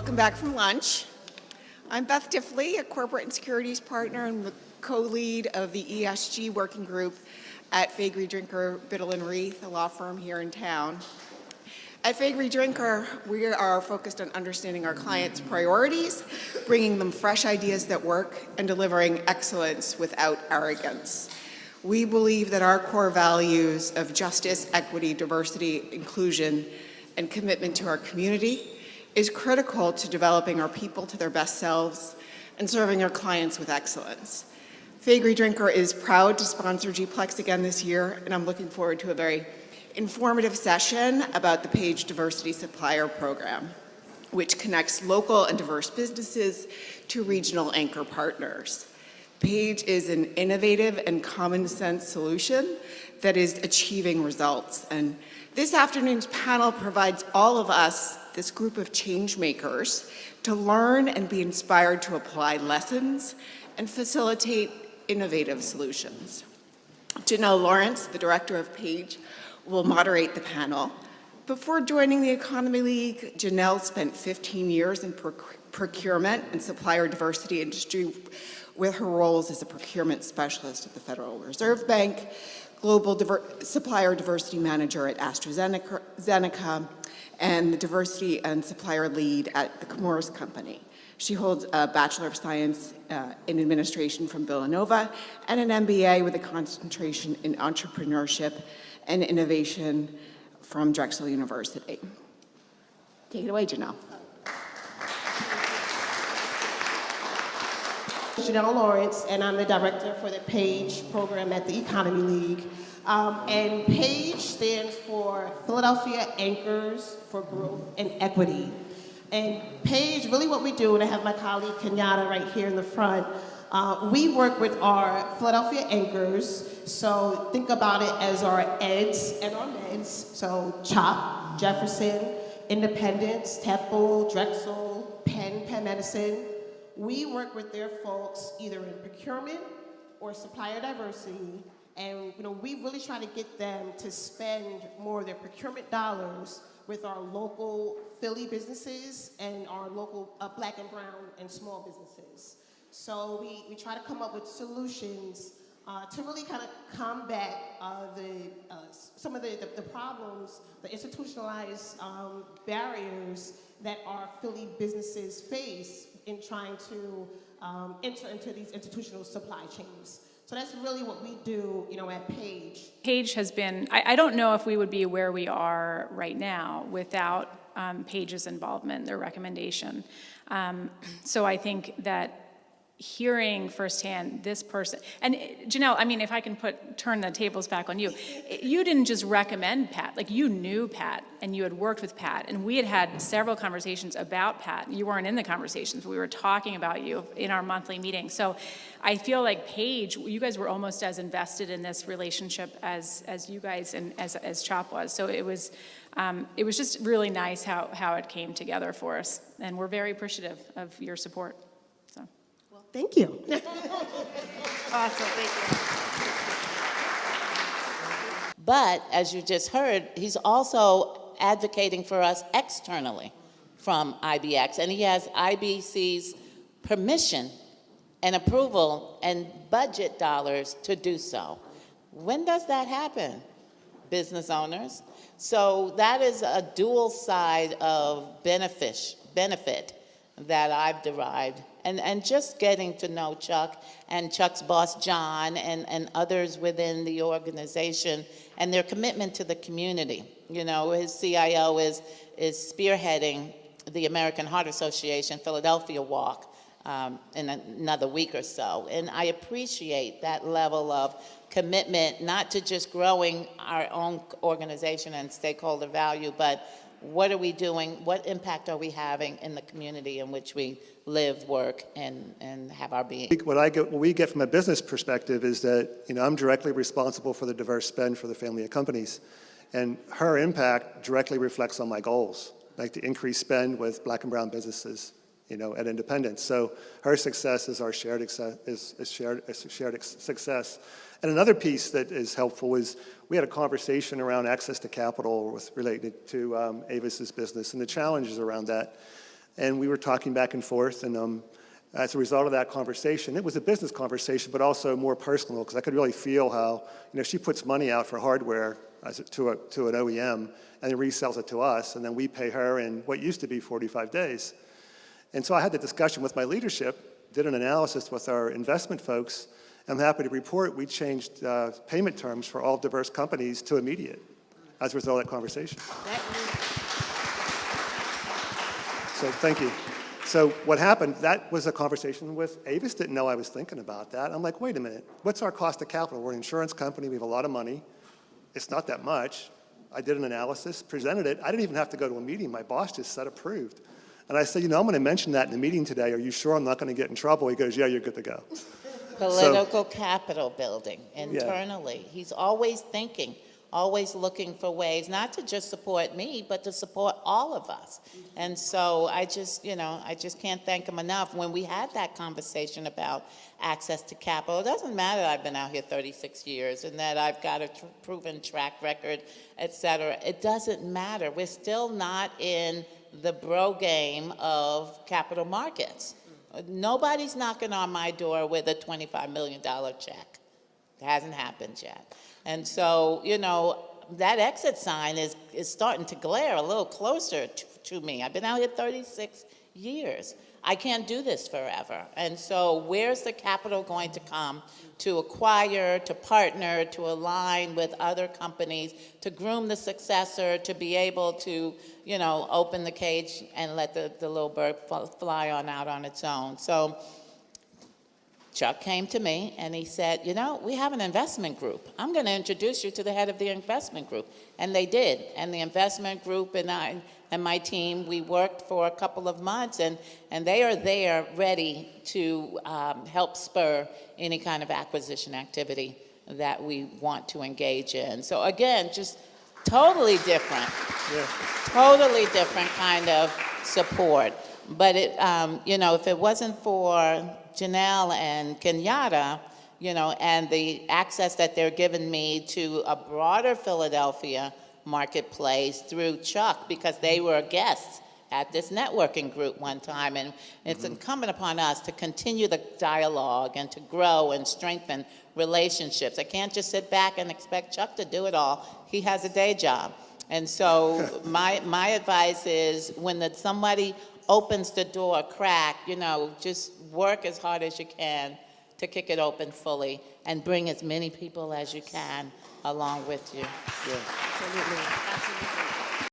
Welcome back from lunch. I'm Beth Diffley, a corporate and securities partner and the co-lead of the ESG working group at Faegre Drinker, Biddle & Reith, a law firm here in town. At Faegre Drinker, we are focused on understanding our clients' priorities, bringing them fresh ideas that work, and delivering excellence without arrogance. We believe that our core values of justice, equity, diversity, inclusion, and commitment to our community is critical to developing our people to their best selves and serving our clients with excellence. Faegre Drinker is proud to sponsor GPLEX again this year, and I'm looking forward to a very informative session about the Page Diversity Supplier Program, which connects local and diverse businesses to regional anchor partners. Page is an innovative and common sense solution that is achieving results. And this afternoon's panel provides all of us, this group of change makers, to learn and be inspired to apply lessons and facilitate innovative solutions. Janelle Lawrence, the director of Page, will moderate the panel. Before joining the Economy League, Janelle spent 15 years in procurement and supplier diversity industry with her roles as a procurement specialist at the Federal Reserve Bank, global supplier diversity manager at AstraZeneca, and the diversity and supplier lead at the Chemours Company. She holds a Bachelor of Science in Administration from Villanova and an MBA with a concentration in entrepreneurship and innovation from Drexel University. Take it away, Janelle. Janelle Lawrence, and I'm the director for the PAGE program at the Economy League. And PAGE stands for Philadelphia Anchors for Growth and Equity. And PAGE, really what we do, and I have my colleague Kenyatta right here in the front, we work with our Philadelphia anchors. So think about it as our EDs and our MEDs. So CHOP, Jefferson, Independence, Temple, Drexel, Penn Medicine. We work with their folks either in procurement or supplier diversity. And we really try to get them to spend more of their procurement dollars with our local Philly businesses and our local Black and brown and small businesses. So we try to come up with solutions to really kind of combat some of the problems, the institutionalized barriers that our Philly businesses face in trying to enter into these institutional supply chains. So that's really what we do, at Page. Page has been, I don't know if we would be where we are right now without Page's involvement, their recommendation. So I think that hearing firsthand this person, and Janelle, if I can turn the tables back on you, you didn't just recommend Pat, like you knew Pat and you had worked with Pat, and we had had several conversations about Pat. You weren't in the conversations, but we were talking about you in our monthly meeting. So I feel like Paige, you guys were almost as invested in this relationship as you guys and as CHOP was. So it was just really nice how it came together for us, and we're very appreciative of your support. Thank you. Awesome, thank you. But as you just heard, he's also advocating for us externally from IBX, and he has IBC's permission and approval and budget dollars to do so. When does that happen, business owners? So that is a dual side of benefit that I've derived. And just getting to know Chuck and Chuck's boss, John, and others within the organization and their commitment to the community. His CIO is spearheading the American Heart Association Philadelphia Walk in another week or so. And I appreciate that level of commitment, not to just growing our own organization and stakeholder value, but what are we doing? What impact are we having in the community in which we live, work, and have our being? What we get from a business perspective is that I'm directly responsible for the diverse spend for the family of companies, and her impact directly reflects on my goals, like to increase spend with Black and brown businesses, at Independence. So her success is our shared success. And another piece that is helpful is we had a conversation around access to capital related to Avis's business and the challenges around that. And we were talking back and forth, and as a result of that conversation, it was a business conversation, but also more personal, because I could really feel how, she puts money out for hardware to an OEM, and then resells it to us, and then we pay her in what used to be 45 days. And so I had the discussion with my leadership, did an analysis with our investment folks. I'm happy to report we changed payment terms for all diverse companies to immediate as a result of that conversation. So thank you. So what happened, that was a conversation with Avis, didn't know I was thinking about that. I'm like, wait a minute, what's our cost of capital? We're an insurance company, we have a lot of money. It's not that much. I did an analysis, presented it. I didn't even have to go to a meeting. My boss just said approved. And I said, I'm going to mention that in the meeting today. Are you sure I'm not going to get in trouble? He goes, yeah, you're good to go. Political capital building internally. Yeah. He's always thinking, always looking for ways, not to just support me, but to support all of us. And so I just can't thank him enough. When we had that conversation about access to capital, it doesn't matter that I've been out here 36 years and that I've got a proven track record, et cetera. It doesn't matter. We're still not in the bro game of capital markets. Nobody's knocking on my door with a $25 million check. It hasn't happened yet. And so, that exit sign is starting to glare a little closer to me. I've been out here 36 years. I can't do this forever. And so where's the capital going to come to acquire, to partner, to align with other companies, to groom the successor, to be able to, open the cage and let the little bird fly on out on its own. So Chuck came to me and he said, we have an investment group. I'm going to introduce you to the head of the investment group. And they did. And the investment group and I and my team, we worked for a couple of months, and they are there ready to help spur any kind of acquisition activity that we want to engage in. So again, just totally different, totally different kind of support. But if it wasn't for Janelle and Kenyatta, and the access that they're giving me to a broader Philadelphia marketplace through Chuck, because they were guests at this networking group one time, and it's incumbent upon us to continue the dialogue and to grow and strengthen relationships. I can't just sit back and expect Chuck to do it all. He has a day job. And so my advice is when somebody opens the door a crack, just work as hard as you can to kick it open fully and bring as many people as you can along with you. Yeah. Absolutely.